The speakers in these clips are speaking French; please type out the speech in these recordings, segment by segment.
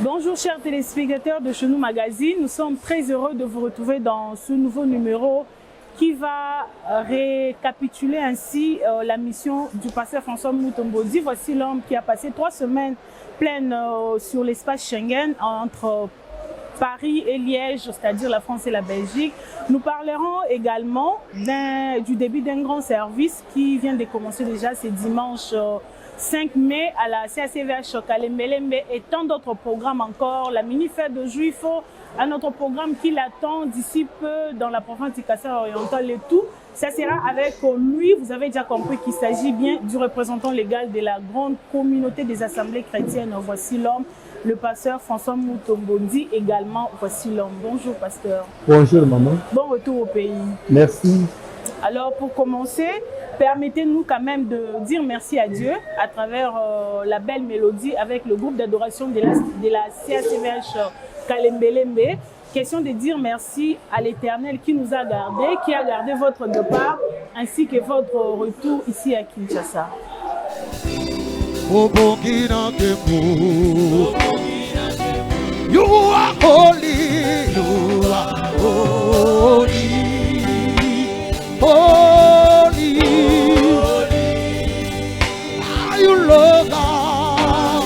Bonjour chers téléspectateurs de Chenou Magazine, nous sommes très heureux de vous retrouver dans ce nouveau numéro qui va récapituler ainsi la mission du pasteur François Mutombodzi. Voici l'homme qui a passé 3 semaines pleines sur l'espace Schengen entre Paris et Liège, c'est-à-dire la France et la Belgique. Nous parlerons également du début d'un grand service qui vient de commencer déjà ce dimanche 5 mai à la CACVH Kalembelembe et tant d'autres programmes encore. La mini-fête de Juifo, un autre programme qui l'attend d'ici peu dans la province du Kassai oriental et tout. Ça sera avec lui, vous avez déjà compris qu'il s'agit bien du représentant légal de la grande communauté des assemblées chrétiennes. Voici l'homme, le pasteur François Mutombodzi également. Voici l'homme. Bonjour pasteur. Bonjour maman. Bon retour au pays. Merci. Alors pour commencer, permettez-nous quand même de dire merci à Dieu à travers la belle mélodie avec le groupe d'adoration de la CACVH Kalembelembe. Question de dire merci à l'Éternel qui nous a gardés, qui a gardé votre départ ainsi que votre retour ici à Kinshasa. You are holy, you are holy, holy, are you Lord God,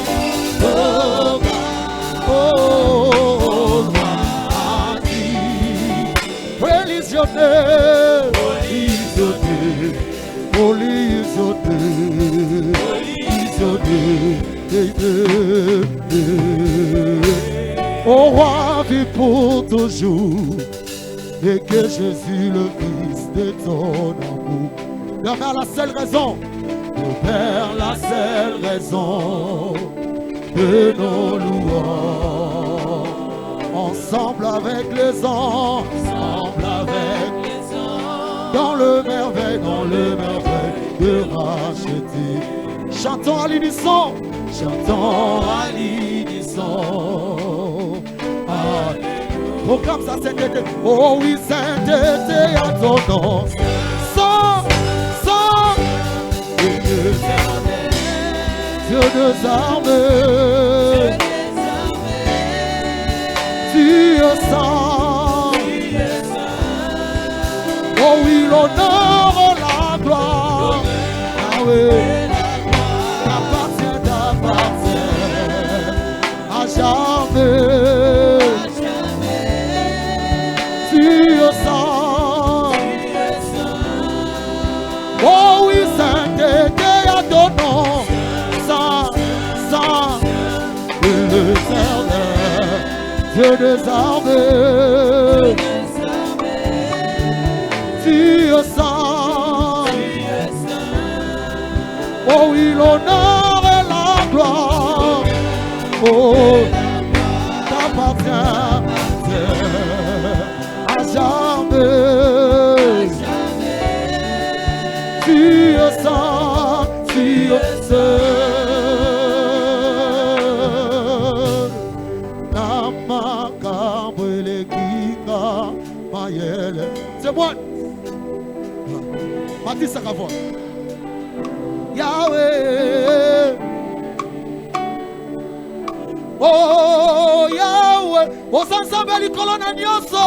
oh God, oh mighty. Holy is your name, holy is your name, holy is your name, holy is your name. Au roi vit pour toujours, et que Jésus le Fils de ton amour. Le Père, la seule raison, le Père, la seule raison de nos louanges. Ensemble avec les anges, ensemble avec les anges, dans le merveille de racheter. Chantons à l'unisson, chantons à l'unisson. Proclame sa sainteté, oh oui, sainteté à ton nom. Sans, Dieu des armées, tu es saint. Oh oui, l'honneur, la gloire, ah oui, t'appartient à jamais. Oh oui, sainteté à ton nom, saint, l'éternel, Dieu des armées, tu es saint. Oh oui, l'honneur et la gloire, oh, t'appartient à jamais. Tu es saint, tu es seul. C'est moi. Mathis Sakavoa. Yahweh. Oh Yahweh. Osansamba likolo na nyonso.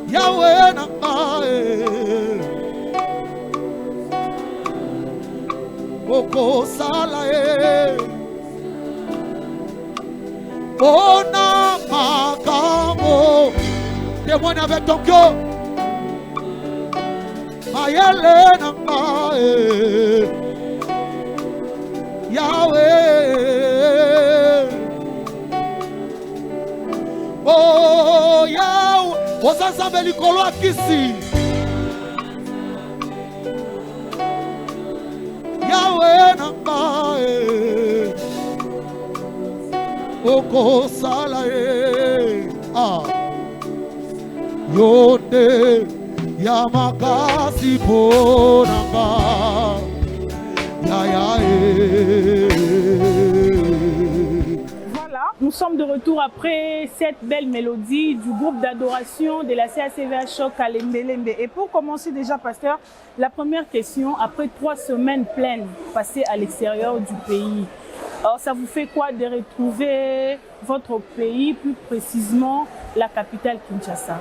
Yahweh na ngai. Oko sala e. Ona makambo. Témoigne avec ton cœur. Mayele na ngai. Yahweh. Oh Yahweh. Osansamba likolo akisi. Yahweh na ngai. Oko sala e. Ah. Yonde yamakasi ponanga. Ya ya e. Voilà, nous sommes de retour après cette belle mélodie du groupe d'adoration de la CACVH Choc à Lembelembe. Et pour commencer déjà, pasteur, la première question, après 3 semaines pleines passées à l'extérieur du pays, alors ça vous fait quoi de retrouver votre pays, plus précisément la capitale Kinshasa?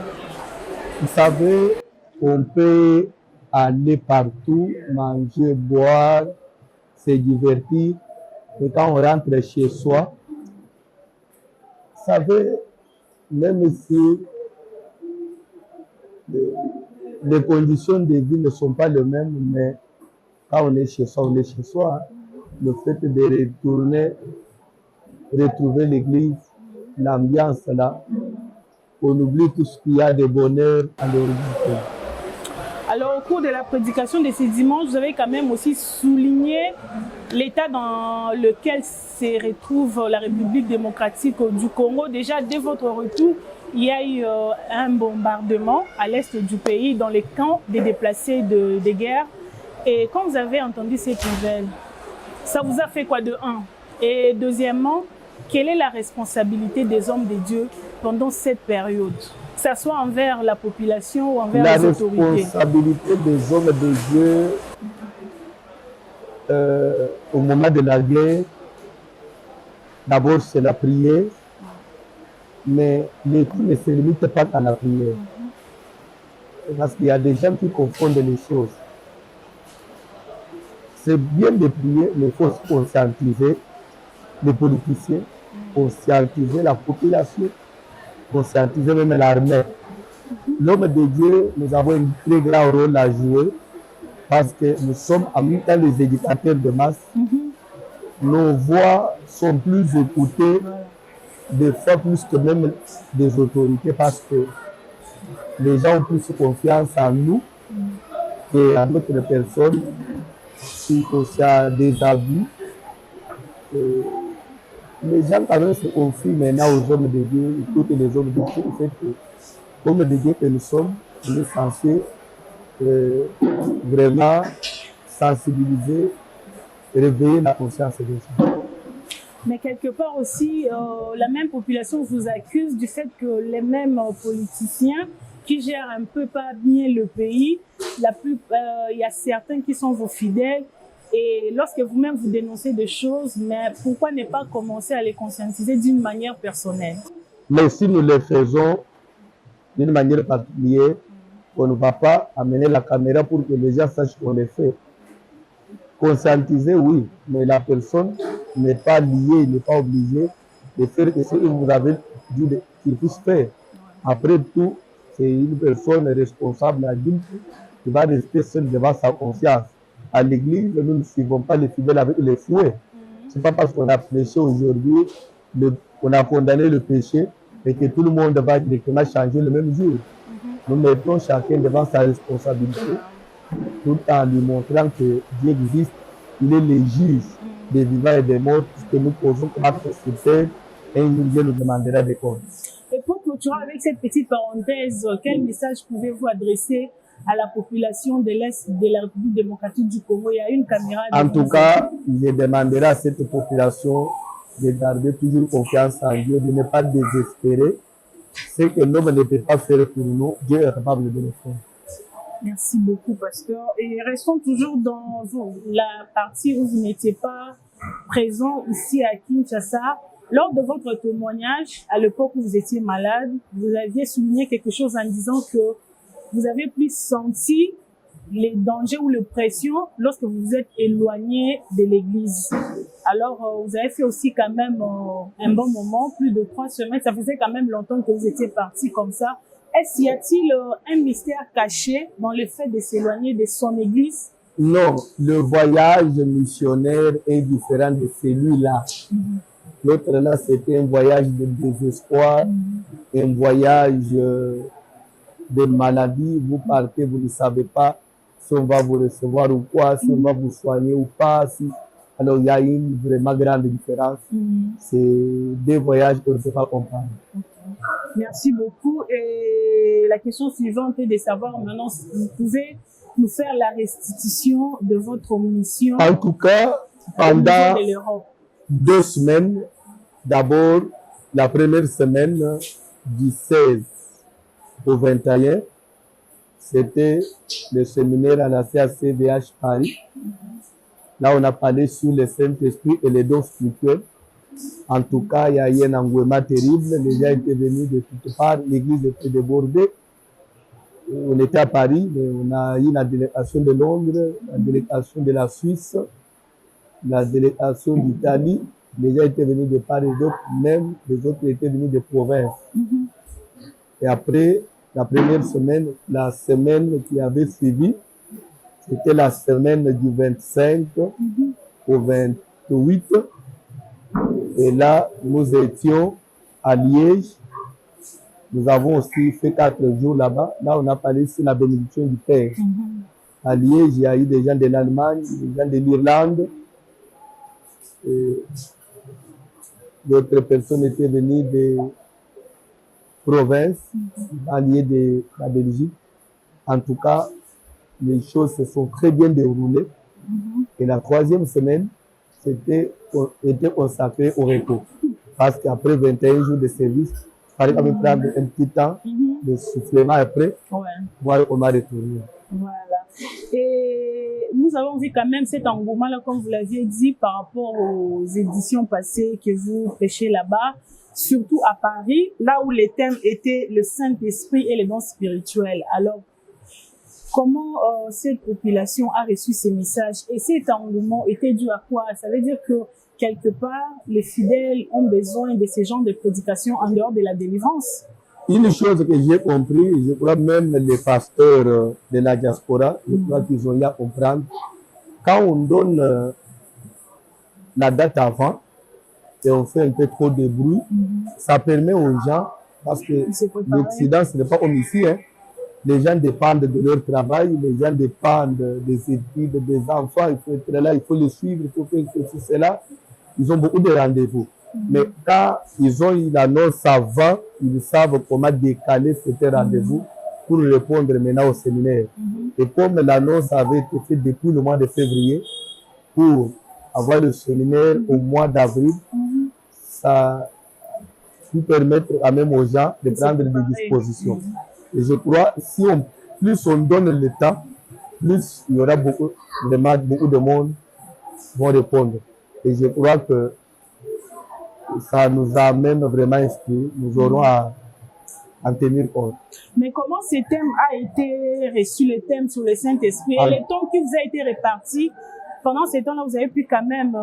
Vous savez, on peut aller partout, manger, boire, se divertir. Et quand on rentre chez soi, vous savez, même si les conditions de vie ne sont pas les mêmes, mais quand on est chez soi, on est chez soi. Le fait de retourner, retrouver l'église, l'ambiance là, on oublie tout ce qu'il y a de bonheur à l'origine. Alors, au cours de la prédication de ce dimanche, vous avez quand même aussi souligné l'état dans lequel se retrouve la République démocratique du Congo. Déjà, dès votre retour, il y a eu un bombardement à l'est du pays, dans les camps des déplacés de guerre. Et quand vous avez entendu cette nouvelle, ça vous a fait quoi de un? Et deuxièmement, quelle est la responsabilité des hommes de Dieu pendant cette période? Que ce soit envers la population ou envers les autorités. La responsabilité des hommes de Dieu au moment de la guerre, d'abord c'est la prière, mais le tout ne se limite pas à la prière. Parce qu'il y a des gens qui confondent les choses. C'est bien de prier, mais il faut se conscientiser les politiciens, conscientiser la population, conscientiser même l'armée. L'homme de Dieu, nous avons un très grand rôle à jouer parce que nous sommes en même temps les éducateurs de masse. Nos voix sont plus écoutées, des fois plus que même des autorités parce que les gens ont plus confiance en nous qu'en d'autres personnes. Si on a des avis, les gens quand même se confient maintenant aux hommes de Dieu, écoutent les hommes de Dieu, fait que hommes de Dieu que nous sommes, on est censés vraiment sensibiliser, réveiller la conscience des gens. Mais quelque part aussi, la même population vous accuse du fait que les mêmes politiciens qui gèrent un peu pas bien le pays, il y a certains qui sont vos fidèles. Et lorsque vous-même vous dénoncez des choses, mais pourquoi ne pas commencer à les conscientiser d'une manière personnelle? Mais si nous le faisons d'une manière particulière, on ne va pas amener la caméra pour que les gens sachent qu'on le fait. Conscientiser, oui, mais la personne n'est pas liée, n'est pas obligée de faire ce que vous avez dit qu'il puisse faire. Après tout, c'est une personne responsable, adulte, qui va rester seule devant sa conscience. À l'église, nous ne suivons pas les fidèles avec les fouets. Ce n'est pas parce qu'on a prêché aujourd'hui, qu'on a condamné le péché, et que tout le monde va directement changer le même jour. Nous mettons chacun devant sa responsabilité, tout en lui montrant que Dieu existe, il est le juge des vivants et des morts, puisque nous posons comme acte sur terre, et Dieu nous demandera des comptes. Et pour clôturer avec cette petite parenthèse, quel message pouvez-vous adresser à la population de l'Est de la République démocratique du Congo? Il y a une caméra. En tout cas, je demanderai à cette population de garder toujours confiance en Dieu, de ne pas désespérer. Ce que l'homme ne peut pas faire pour nous, Dieu est capable de le faire. Merci beaucoup, pasteur. Et restons toujours dans la partie où vous n'étiez pas présent ici à Kinshasa. Lors de votre témoignage, à l'époque où vous étiez malade, vous aviez souligné quelque chose en disant que vous avez plus senti les dangers ou les pressions lorsque vous vous êtes éloigné de l'église. Alors, vous avez fait aussi quand même un bon moment, plus de 3 semaines. Ça faisait quand même longtemps que vous étiez parti comme ça. Y a-t-il un mystère caché dans le fait de s'éloigner de son église? Non, le voyage missionnaire est différent de celui-là. L'autre là, c'était un voyage de désespoir, un voyage de maladie. Vous partez, vous ne savez pas si on va vous recevoir ou quoi, si on va vous soigner ou pas. Alors, il y a une vraiment grande différence. C'est des voyages qu'on ne peut pas comprendre. Merci beaucoup. Et la question suivante est de savoir maintenant si vous pouvez nous faire la restitution de votre mission. En tout cas, pendant 2 semaines, d'abord, la première semaine du 16 au 21, c'était le séminaire à la CACVH Paris. Là, on a parlé sur le Saint-Esprit et les dons spirituels. En tout cas, il y a eu un engouement terrible. Les gens étaient venus de toutes parts. L'église était débordée. On était à Paris, mais on a eu la délégation de Londres, la délégation de la Suisse, la délégation d'Italie. Les gens étaient venus de part et d'autre, même les autres étaient venus de province. Et après, la première semaine, la semaine qui avait suivi, c'était la semaine du 25 au 28. Et là, nous étions à Liège. Nous avons aussi fait 4 jours là-bas. Là, on a parlé sur la bénédiction du Père. À Liège, il y a eu des gens de l'Allemagne, des gens de l'Irlande. D'autres personnes étaient venues des provinces, alliées de la Belgique. En tout cas, les choses se sont très bien déroulées. Et la 3e semaine, était consacrée au repos. Parce qu'après 21 jours de service, il fallait quand même prendre un petit temps de soufflement après, voir comment retourner. Voilà. Et nous avons vu quand même cet engouement-là, comme vous l'aviez dit, par rapport aux éditions passées que vous prêchez là-bas, surtout à Paris, là où les thèmes étaient le Saint-Esprit et les dons spirituels. Alors, comment cette population a reçu ces messages et cet engouement était dû à quoi? Ça veut dire que quelque part, les fidèles ont besoin de ce genre de prédication en dehors de la délivrance. Une chose que j'ai compris, je crois même les pasteurs de la diaspora, je crois qu'ils ont eu à comprendre, quand on donne la date avant et on fait un peu trop de bruit, ça permet aux gens, parce que l'Occident, ce n'est pas comme ici, hein. Les gens dépendent de leur travail, les gens dépendent des études, des enfants, il faut être là, il faut les suivre, il faut faire ceci, cela. Ils ont beaucoup de rendez-vous. Mais quand ils ont eu l'annonce avant, ils savent comment décaler ce rendez-vous pour répondre maintenant au séminaire. Et comme l'annonce avait été faite depuis le mois de février, pour avoir le séminaire au mois d'avril, ça peut permettre à même aux gens de prendre des dispositions. Et je crois, plus on donne le temps, plus il y aura beaucoup de monde vont répondre. Et je crois que ça nous a même vraiment inspiré. Nous aurons à en tenir compte. Mais comment ce thème a été reçu, le thème sur le Saint-Esprit, et le temps qui vous a été réparti, pendant ce temps-là, vous avez pu quand même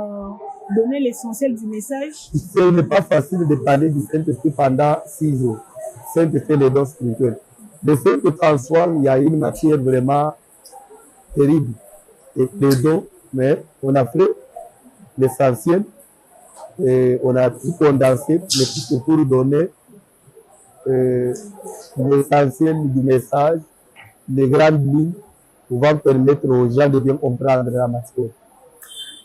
donner l'essentiel du message? Ce n'est pas facile de parler du Saint-Esprit pendant 6 jours. Saint-Esprit, les dons spirituels. Le fait que transforme, il y a une matière vraiment terrible. Et les dons, mais on a fait l'essentiel et on a tout condensé pour donner l'essentiel du message, les grandes lignes, pouvant permettre aux gens de bien comprendre la matière.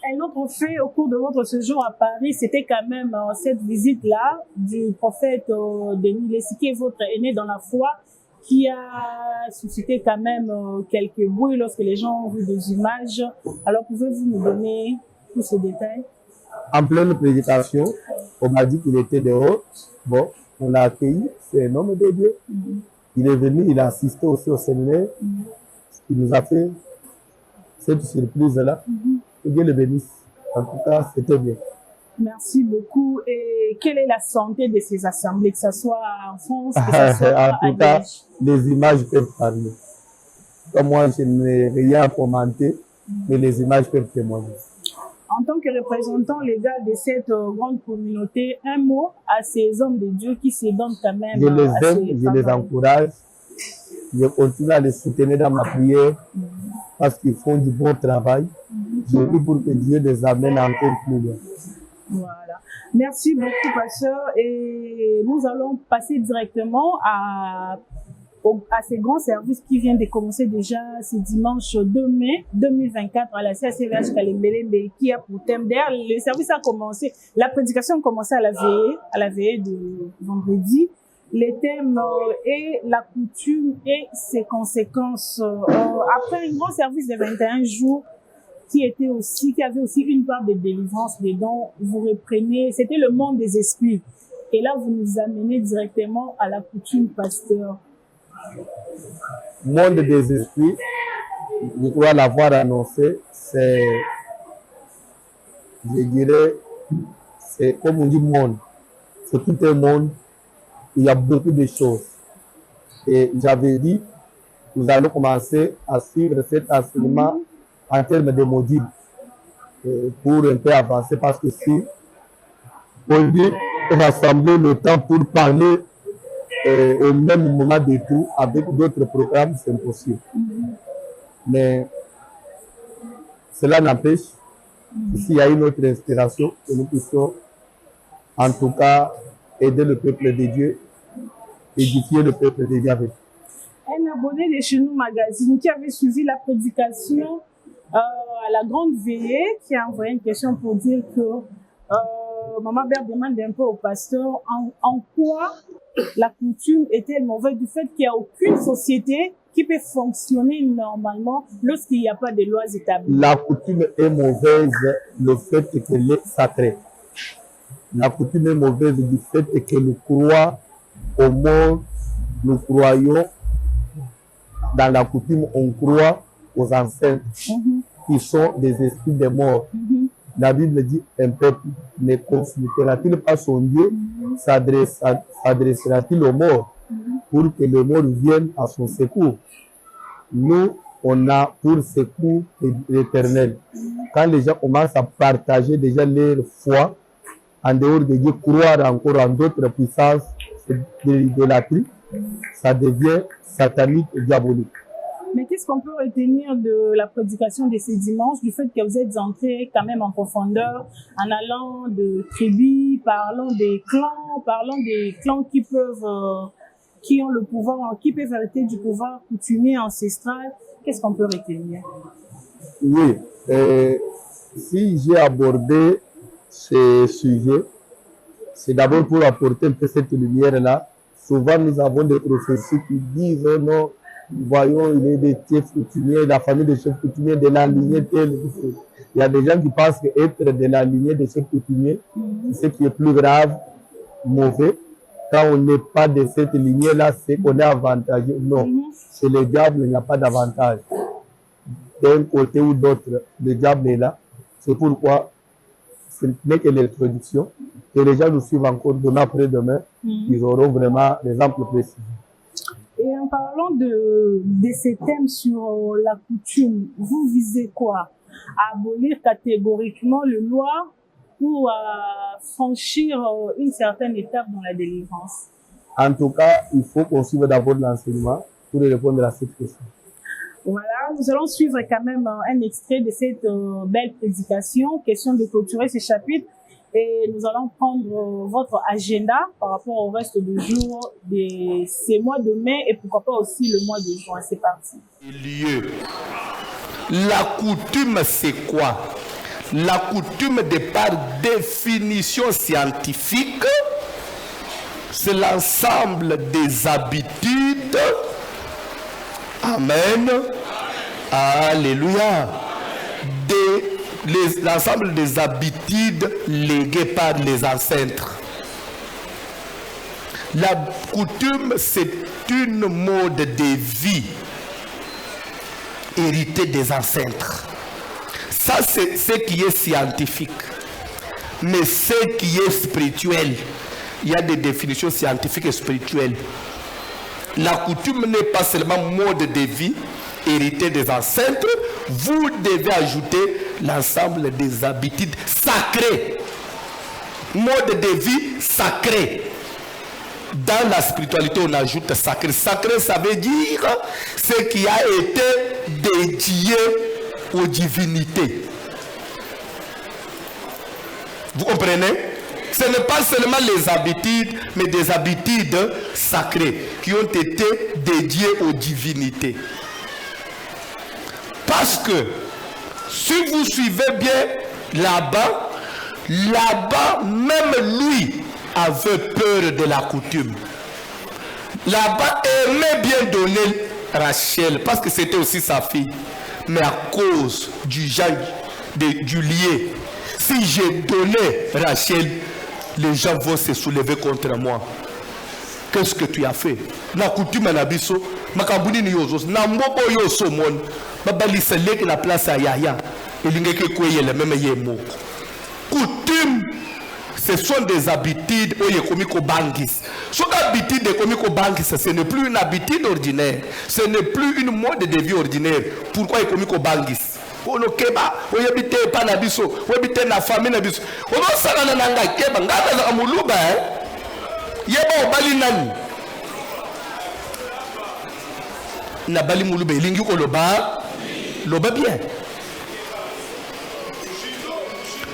Un autre fait au cours de votre séjour à Paris, c'était quand même cette visite-là du prophète Denis Lessi, qui est votre aîné dans la foi, qui a suscité quand même quelques bruits lorsque les gens ont vu des images. Alors, pouvez-vous nous donner tous ces détails? En pleine prédication, on m'a dit qu'il était dehors. Bon, on l'a accueilli, c'est un homme de Dieu. Il est venu, il a assisté aussi au séminaire. Il nous a fait cette surprise-là. Que Dieu le bénisse. En tout cas, c'était bien. Merci beaucoup. Et quelle est la santé de ces assemblées, que ce soit en France, que ce soit à En tout cas, les images peuvent parler. Comme moi, je n'ai rien à commenter, mais les images peuvent témoigner. En tant que représentant légal de cette grande communauté, un mot à ces hommes de Dieu qui se donnent quand même. Je les aime, je les encourage. Je continue à les soutenir dans ma prière parce qu'ils font du bon travail. Je prie pour que Dieu les amène encore plus loin. Voilà. Merci beaucoup, pasteur. Et nous allons passer directement à ces grands services qui viennent de commencer déjà ce dimanche 2 mai 2024 à la CACVH Kalembelembe, qui a pour thème. D'ailleurs, le service a commencé, la prédication a commencé à la veillée de vendredi. Les thèmes et la coutume et ses conséquences. Après un grand service de 21 jours, qui avait aussi une part de délivrance dedans, vous reprenez, c'était le monde des esprits. Et là, vous nous amenez directement à la coutume pasteur. Monde des esprits, je crois l'avoir annoncé, c'est, je dirais, c'est comme on dit monde. C'est tout un monde. Il y a beaucoup de choses. Et j'avais dit, nous allons commencer à suivre cet enseignement en termes de modules pour un peu avancer parce que si on dit rassembler le temps pour parler au même moment de tout avec d'autres programmes, c'est impossible. Mais cela n'empêche, s'il y a une autre inspiration, que nous puissions en tout cas aider le peuple de Dieu, édifier le peuple de Dieu avec. Un abonné de chez nous magazine qui avait suivi la prédication à la grande veillée, qui a envoyé une question pour dire que Maman Bert demande un peu au pasteur en quoi la coutume est-elle mauvaise du fait qu'il n'y a aucune société qui peut fonctionner normalement lorsqu'il n'y a pas de lois établies. La coutume est mauvaise le fait qu'elle est sacrée. La coutume est mauvaise du fait que nous croyons au monde, nous croyons dans la coutume, on croit aux ancêtres qui sont des esprits des morts. La Bible dit un peuple ne consultera-t-il pas son Dieu, s'adressera-t-il aux morts pour que le mort vienne à son secours. Nous, on a pour secours l'éternel. Quand les gens commencent à partager déjà leur foi en dehors de Dieu, croire encore en d'autres puissances de l'idolâtrie, ça devient satanique et diabolique. Mais qu'est-ce qu'on peut retenir de la prédication de ces dimanches, du fait que vous êtes entrés quand même en profondeur, en allant de tribus, parlant des clans qui peuvent, qui ont le pouvoir, qui peuvent hériter du pouvoir coutumier ancestral. Qu'est-ce qu'on peut retenir? Oui, si j'ai abordé ce sujet, c'est d'abord pour apporter un peu cette lumière-là. Souvent, nous avons des prophéties qui disent oh non, voyons, il est des chefs coutumiers, la famille des chefs coutumiers, de la lignée telle. Il y a des gens qui pensent qu'être de la lignée des chefs coutumiers, c'est ce qui est plus grave, mauvais. Quand on n'est pas de cette lignée-là, c'est qu'on est avantagé. Non, chez le diable, il n'y a pas d'avantage. D'un côté ou d'autre, le diable est là. C'est pourquoi ce n'est que l'introduction. Et les gens nous suivent encore demain après-demain. Ils auront vraiment des exemples précis. Et en parlant de ces thèmes sur la coutume, vous visez quoi? À abolir catégoriquement le loi ou à franchir une certaine étape dans la délivrance? En tout cas, il faut qu'on suive d'abord l'enseignement pour répondre à cette question. Voilà, nous allons suivre quand même un extrait de cette belle prédication, question de clôturer ce chapitre. Et nous allons prendre votre agenda par rapport au reste du jour de ces mois de mai et pourquoi pas aussi le mois de juin. C'est parti. Lieu. La coutume, c'est quoi? La coutume, de par définition scientifique, c'est l'ensemble des habitudes. Amen. Alléluia. L'ensemble des habitudes léguées par les ancêtres. La coutume, c'est une mode de vie héritée des ancêtres. Ça, c'est ce qui est scientifique. Mais ce qui est spirituel, il y a des définitions scientifiques et spirituelles. La coutume n'est pas seulement mode de vie hérité des ancêtres, vous devez ajouter l'ensemble des habitudes sacrées. Mode de vie sacré. Dans la spiritualité, on ajoute sacré. Sacré, ça veut dire ce qui a été dédié aux divinités. Vous comprenez? Ce n'est pas seulement les habitudes, mais des habitudes sacrées qui ont été dédiées aux divinités. Parce que si vous suivez bien là-bas, même lui avait peur de la coutume. Là-bas aimait bien donner Rachel, parce que c'était aussi sa fille. Mais à cause du lien, si j'ai donné Rachel, les gens vont se soulever contre moi. Qu'est-ce que tu as fait? La coutume na biso, makambuni ni yozos, na mbobo yo somon, babali selek la place à Yaya, elingeke kweye le même yemo. Coutume, ce sont des habitudes où il y a commis au bangis. Cette habitude de commis au bangis, ce n'est plus une habitude ordinaire, ce n'est plus une mode de vie ordinaire. Pourquoi il y a commis au bangis? On a keba, on y habite pas na biso, on habite na famille na biso. On a ça na nanga keba, ngana na amuluba yeba obali nani. Na bali mulube lingi ko loba bien.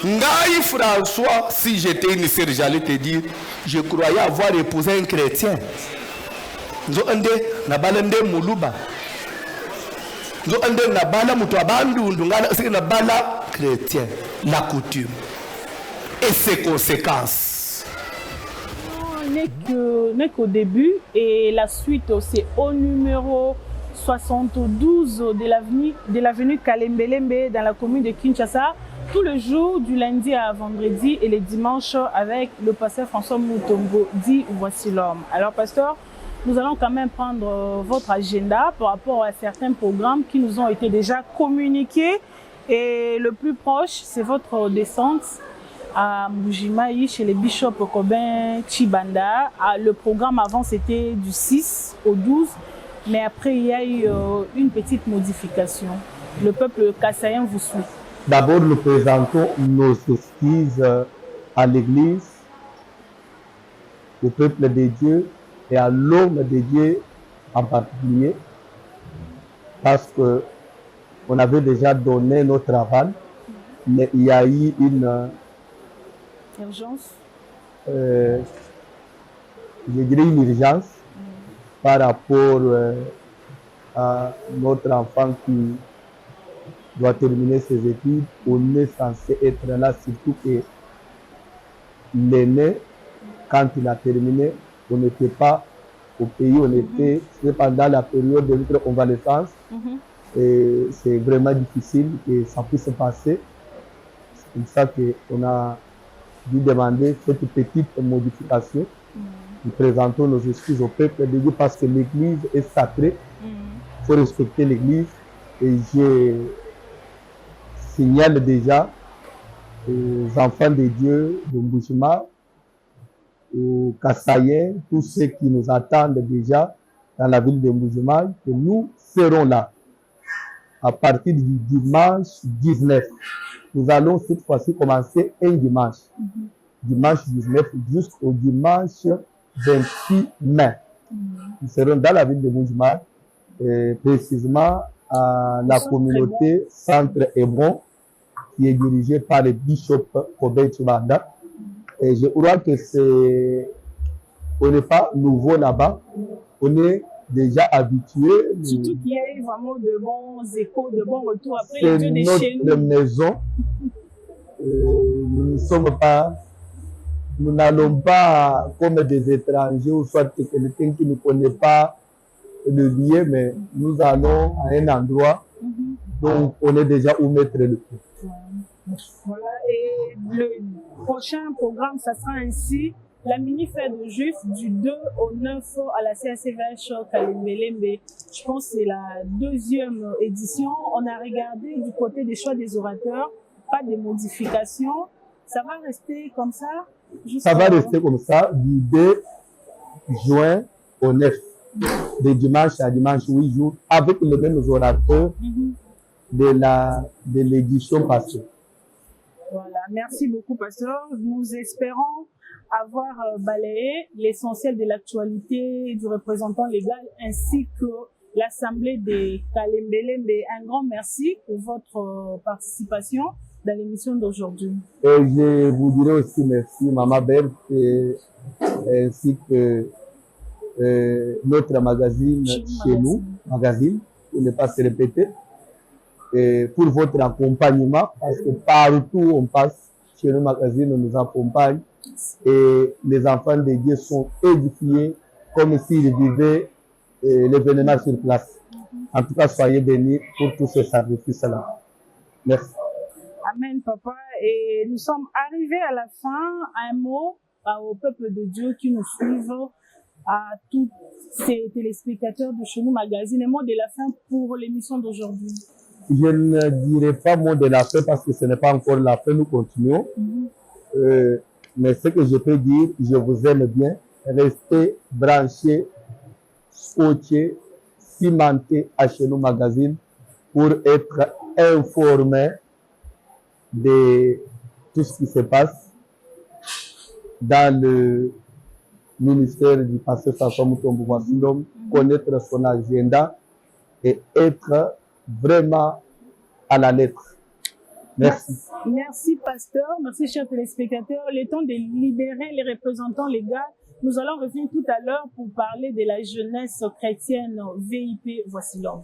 Ngaï François, si j'étais une sœur, j'allais te dire, je croyais avoir épousé un chrétien. Zo ande na balande muluba. Zo ande na bala mutu abandu ndungana c'est na bala chrétien, la coutume et ses conséquences. N'est qu'au début et la suite c'est au numéro 72 de l'avenue Kalembelembe dans la commune de Kinshasa, tous les jours du lundi à vendredi et les dimanches avec le pasteur François Mutombo dit Voici l'homme. Alors pasteur, nous allons quand même prendre votre agenda par rapport à certains programmes qui nous ont été déjà communiqués et le plus proche c'est votre descente à Mbujimayi chez les bishops Kobin Chibanda. Le programme avant c'était du 6 au 12. Mais après, il y a eu une petite modification. Le peuple kassaïen vous suit. D'abord, nous présentons nos excuses à l'Église, au peuple de Dieu et à l'homme de Dieu en particulier, parce qu'on avait déjà donné notre aval, mais il y a eu une urgence. Je dirais une urgence. Par rapport à notre enfant qui doit terminer ses études, on est censé être là, surtout que l'aîné, quand il a terminé, on n'était pas au pays, on était pendant la période de notre convalescence. Et c'est vraiment difficile que ça puisse se passer. C'est pour ça qu'on a dû demander cette petite modification. Nous présentons nos excuses au peuple de Dieu parce que l'Église est sacrée. Il faut respecter l'Église. Et je signale déjà aux enfants de Dieu de Mbushima, aux Kassaïens, tous ceux qui nous attendent déjà dans la ville de Mbushima, que nous serons là. À partir du dimanche 19, nous allons cette fois-ci commencer un dimanche. Dimanche 19 jusqu'au dimanche 26 mai. Nous serons dans la ville de Mbujimayi, précisément à la communauté Centre Hébron, qui est dirigée par le bishop Kobin Chibanda. Et je crois que on n'est pas nouveau là-bas, on est déjà habitué. Surtout qu'il y a eu vraiment de bons échos, de bons retours. Après, c'est notre maison. Nous n'allons pas comme des étrangers ou soit quelqu'un qui ne connaît pas le lieu, mais nous allons à un endroit donc on est déjà où mettre le pied. Voilà, et le prochain programme, ça sera ainsi la mini-fête de Juifs du 2 au 9 à la CACVH Kalembelembe. Je pense que c'est la 2e édition. On a regardé du côté des choix des orateurs, pas de modifications. Ça va rester comme ça? Ça va rester comme ça du 2 juin au 9, de dimanche à dimanche, 8 jours, avec les mêmes orateurs de l'édition passée. Voilà, merci beaucoup, pasteur. Nous espérons avoir balayé l'essentiel de l'actualité du représentant légal ainsi que l'Assemblée de Kalembelembe. Un grand merci pour votre participation dans l'émission d'aujourd'hui. Et je vous dirais aussi merci, Maman Berthe, ainsi que notre magazine chez nous, magazine, pour ne pas se répéter, et pour votre accompagnement, parce que partout on passe, chez nos magazines, on nous accompagne, et les enfants de Dieu sont édifiés comme s'ils vivaient l'événement sur place. En tout cas, soyez bénis pour tous ces sacrifices-là. Merci. Amen, papa. Et nous sommes arrivés à la fin. Un mot au peuple de Dieu qui nous suivent, à tous ces téléspectateurs de Chez Nous Magazine, et mot de la fin pour l'émission d'aujourd'hui. Je ne dirai pas mot de la fin parce que ce n'est pas encore la fin, nous continuons. Mais ce que je peux dire, je vous aime bien. Restez branchés, scotchés, cimentés à Chez Nous Magazine pour être informés de tout ce qui se passe dans le ministère du pasteur François Mutombo Voici-L'Homme, connaître son agenda et être vraiment à la lettre. Merci. Merci, pasteur. Merci, chers téléspectateurs. Il est temps de libérer les représentants légaux. Nous allons revenir tout à l'heure pour parler de la jeunesse chrétienne VIP Voici-L'Homme.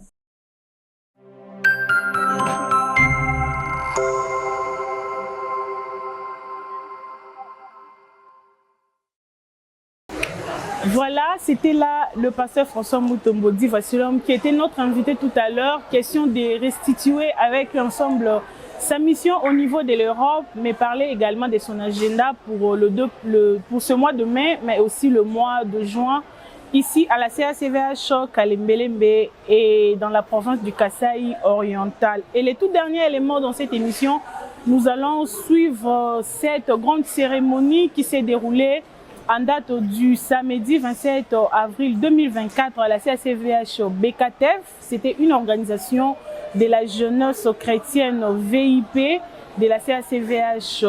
Voilà, c'était là le pasteur François Mutombo Voici-L'Homme qui était notre invité tout à l'heure. Question de restituer avec l'ensemble sa mission au niveau de l'Europe, mais parler également de son agenda pour, pour ce mois de mai, mais aussi le mois de juin, ici à la CACVH Kalembelembe et dans la province du Kasaï oriental. Et le tout dernier élément dans cette émission, nous allons suivre cette grande cérémonie qui s'est déroulée en date du samedi 27 avril 2024 à la CACVH BKTF. C'était une organisation de la jeunesse chrétienne VIP de la CACVH,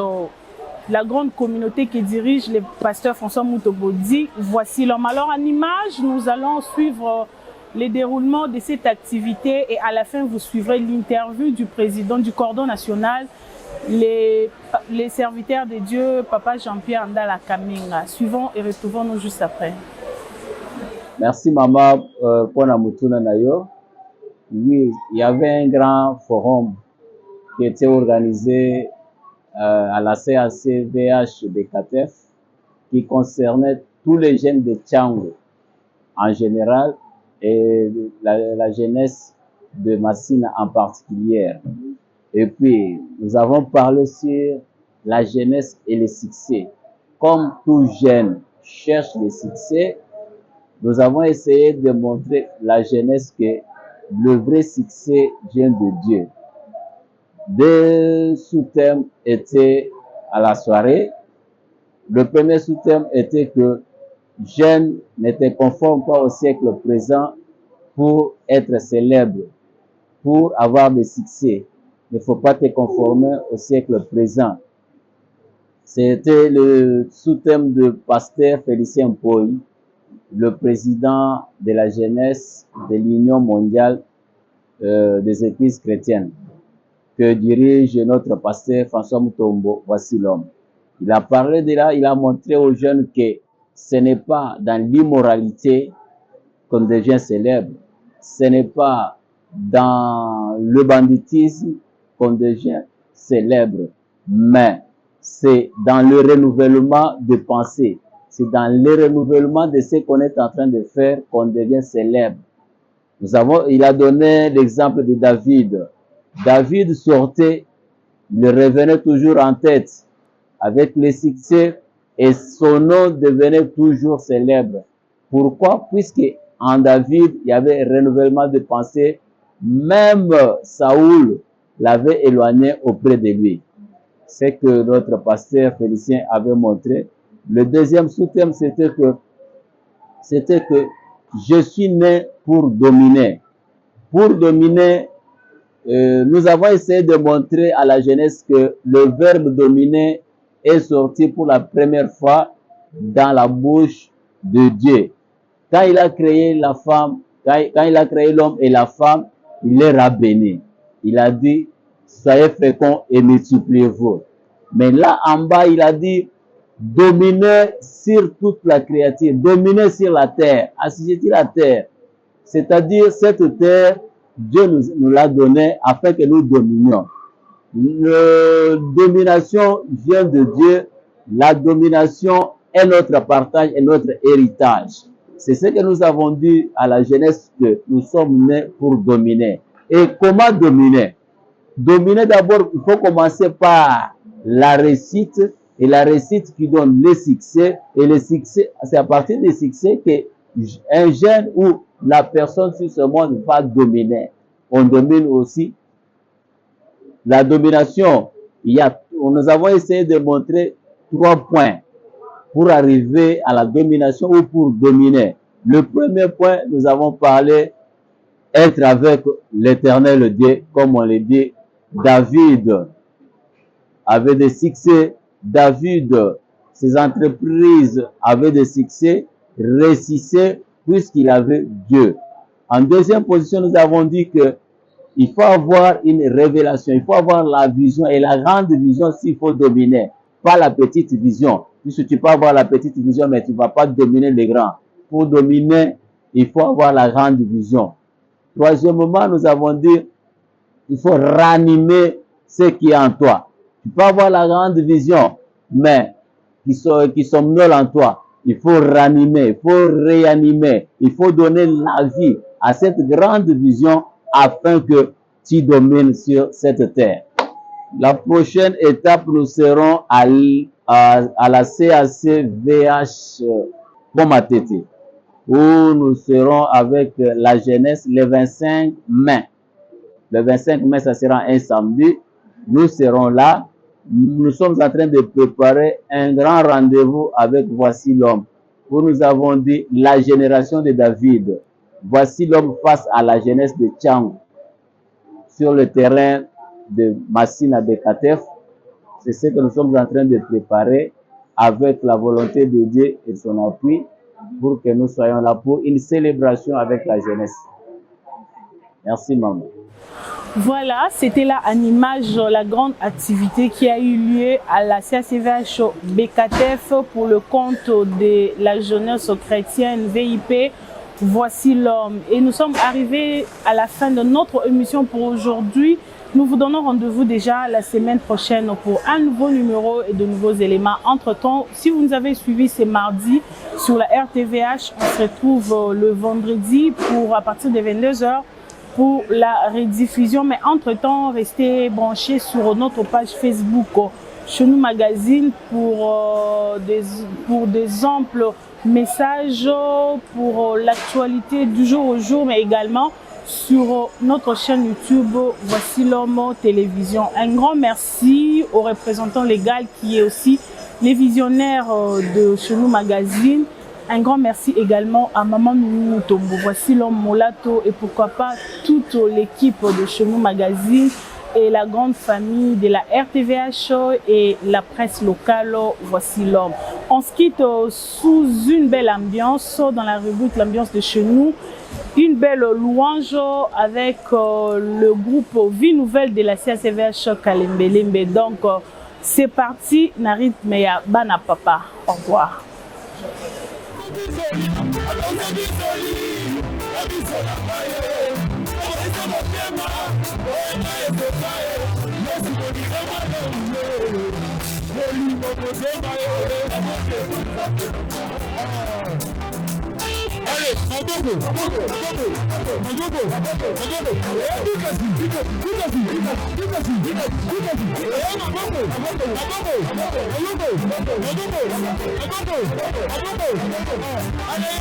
la grande communauté qui dirige le pasteur François Mutombo Voici-L'Homme. Alors en image, nous allons suivre le déroulement de cette activité et à la fin, vous suivrez l'interview du président du cordon national, les serviteurs de Dieu, Papa Jean-Pierre Ndala Kamenga. Suivons et retrouvons-nous juste après. Merci maman pour la mutuna nayo. Oui, il y avait un grand forum qui était organisé à la CACVH BKTF qui concernait tous les jeunes de Tchango en général et la jeunesse de Massina en particulier. Et puis, nous avons parlé sur la jeunesse et le succès. Comme tout jeune cherche le succès, nous avons essayé de montrer la jeunesse que le vrai succès vient de Dieu. Deux sous-thèmes étaient à la soirée. Le premier sous-thème était que jeunes ne te conforme pas au siècle présent pour être célèbre, pour avoir des succès. Il ne faut pas te conformer au siècle présent. C'était le sous-thème de pasteur Félicien Poy, le président de la jeunesse de l'Union mondiale des églises chrétiennes, que dirige notre pasteur François Mutombo Voici-L'Homme. Il a parlé de là, il a montré aux jeunes que ce n'est pas dans l'immoralité qu'on devient célèbre, ce n'est pas dans le banditisme qu'on devient célèbre, mais c'est dans le renouvellement de pensée, c'est dans le renouvellement de ce qu'on est en train de faire qu'on devient célèbre. Il a donné l'exemple de David. David sortait, il revenait toujours en tête avec les succès et son nom devenait toujours célèbre. Pourquoi? Puisque en David, il y avait un renouvellement de pensée, même Saoul l'avait éloigné auprès de lui. C'est que notre pasteur Félicien avait montré. Le deuxième sous-thème, c'était que je suis né pour dominer. Pour dominer, nous avons essayé de montrer à la jeunesse que le verbe dominer est sorti pour la première fois dans la bouche de Dieu. Quand il a créé la femme, quand il a créé l'homme et la femme, il les a bénis. Il a dit, soyez féconds et multipliez-vous. Mais là, en bas, il a dit, dominez sur toute la créature, dominez sur la terre, assujettis la terre. C'est-à-dire, cette terre, Dieu nous l'a donnée afin que nous dominions. La domination vient de Dieu. La domination est notre partage et notre héritage. C'est ce que nous avons dit à la jeunesse, que nous sommes nés pour dominer. Et comment dominer? Dominer, d'abord, il faut commencer par la réussite et la réussite qui donne le succès. Et le succès, c'est à partir du succès qu'un jeune ou la personne sur ce monde va dominer. On domine aussi. La domination, nous avons essayé de montrer 3 points pour arriver à la domination ou pour dominer. Le premier point, nous avons parlé être avec l'Éternel Dieu, comme on le dit. David avait des succès. David, ses entreprises avaient des succès, réussissaient puisqu'il avait Dieu. En deuxième position, nous avons dit que il faut avoir une révélation, il faut avoir la vision et la grande vision s'il faut dominer, pas la petite vision. Puisque tu peux avoir la petite vision, mais tu ne vas pas dominer les grands. Pour dominer, il faut avoir la grande vision. Troisièmement, nous avons dit, il faut ranimer ce qui est en toi. Tu peux avoir la grande vision, mais qui somnole en toi. Il faut ranimer, il faut réanimer, il faut donner la vie à cette grande vision afin que tu domines sur cette terre. La prochaine étape, nous serons à la CACVH Pomatete, où nous serons avec la jeunesse le 25 mai. Le 25 mai, ça sera un samedi. Nous serons là. Nous sommes en train de préparer un grand rendez-vous avec Voici l'homme, où nous avons dit la génération de David. Voici l'homme face à la jeunesse de Tchang sur le terrain de Massina Bekatef. C'est ce que nous sommes en train de préparer avec la volonté de Dieu et son appui pour que nous soyons là pour une célébration avec la jeunesse. Merci, maman. Voilà, c'était là en image la grande activité qui a eu lieu à la CACVH BKTF pour le compte de la jeunesse chrétienne VIP. Voici l'homme. Et nous sommes arrivés à la fin de notre émission pour aujourd'hui. Nous vous donnons rendez-vous déjà la semaine prochaine pour un nouveau numéro et de nouveaux éléments. Entre-temps, si vous nous avez suivis, c'est mardi sur la RTVH. On se retrouve le vendredi à partir de 22h pour la rediffusion. Mais entre-temps, restez branchés sur notre page Facebook Chenou Magazine pour des amples messages, pour l'actualité du jour au jour, mais également sur notre chaîne YouTube Voici l'homme télévision. Un grand merci au représentant légal qui est aussi les visionnaires de Chenou Magazine. Un grand merci également à Maman Moutombo, Voici l'homme Molato et pourquoi pas toute l'équipe de Chenou Magazine et la grande famille de la RTVH et la presse locale. Voici l'homme. On se quitte sous une belle ambiance dans la rubrique L'ambiance de chez nous. Une belle louange avec le groupe Vie Nouvelle de la CACVH Kalembelembe. Donc c'est parti, Narit Meya Bana Papa. Au revoir. Allez,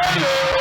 Jésus-Christ.